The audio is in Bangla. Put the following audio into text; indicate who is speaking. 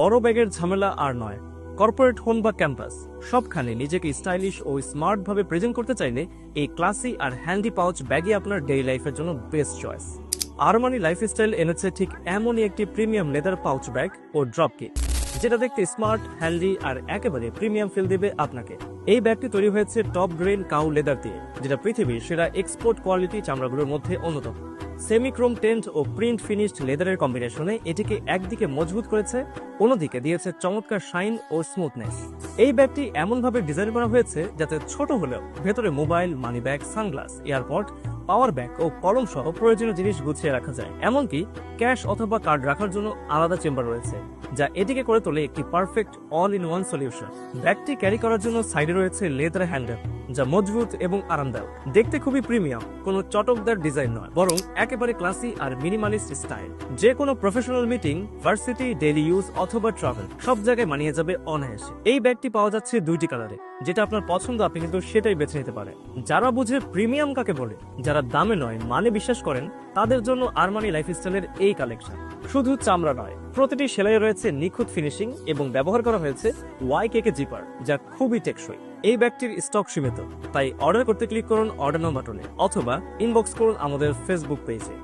Speaker 1: বড় ব্যাগের ঝামেলা আর নয়। কর্পোরেট হোম বা ক্যাম্পাস সবখানে নিজেকে স্টাইলিশ ও স্মার্ট ভাবে প্রেজেন্ট করতে চাইলে এই ক্লাসি আর হ্যান্ডি পাউচ ব্যাগই আপনার ডেইলি লাইফের জন্য বেস্ট চয়েস। আরমানি লাইফস্টাইল এনেছে ঠিক এমনই একটি প্রিমিয়াম লেদার পাউচ ব্যাগ ও ড্রপ কিট, যেটা দেখতে স্মার্ট, হ্যান্ডি আর একেবারে প্রিমিয়াম ফিল দেবে আপনাকে। এই ব্যাগটি তৈরি হয়েছে টপ গ্রেড কাউ লেদার দিয়ে, যেটা পৃথিবীর সেরা এক্সপোর্ট কোয়ালিটি চামড়াগুলোর মধ্যে অন্যতম। সেমিক্রোম টেন্ট ও প্রিন্ট ফিনিশড লেদারের কম্বিনেশনে এটিকে একদিকে মজবুত করেছে, অন্যদিকে দিয়েছে চমৎকার শাইন ও স্মুথনেস। এই ব্যাগটি এমনভাবে ডিজাইন করা হয়েছে যাতে ছোট হলেও ভেতরে mobile, money bag, sunglass, airpod, power bag ও কলম সহ প্রয়োজনীয় জিনিস গুছিয়ে রাখা যায়। এমনকি ক্যাশ অথবা কার্ড রাখার জন্য আলাদা চেম্বার রয়েছে, যা এটিকে করে তোলে একটি perfect all in one solution. ব্যাগটি ক্যারি করার জন্য সাইডে রয়েছে লেদার হ্যান্ডেল, যা মজবুত এবং আরামদায়ক। দেখতে খুবই প্রিমিয়াম, কোনো চটকদার ডিজাইন নয়, বরং একেবারে ক্লাসি আর মিনিমালিস্ট স্টাইল। যে কোনো professional meeting, varsity, daily use অথবা ট্রাভেল সব জায়গায় মানিয়ে যাবে অনায়াসে। এই ব্যাগটি পাওয়া যাচ্ছে দুইটি কালারে, যেটা আপনার পছন্দ আপনি কিন্তু সেটাই বেছে নিতে পারেন। যারা বুঝে প্রিমিয়াম কাকে বলে, যারা দামে নয় মানে বিশ্বাস করেন, তাদের জন্য আরমানি লাইফস্টাইলের এই কালেকশন। শুধু চামড়া নয়, প্রতিটি সেলাইয়ে রয়েছে নিখুঁত ফিনিশিং এবং ব্যবহার করা হয়েছে ওয়াইকেকে জিপার, যা খুবই টেকসই। এই ব্যাগটির স্টক সীমিত, তাই অর্ডার করতে ক্লিক করুন অর্ডার নাও বাটনে অথবা ইনবক্স করুন আমাদের ফেসবুক পেজে।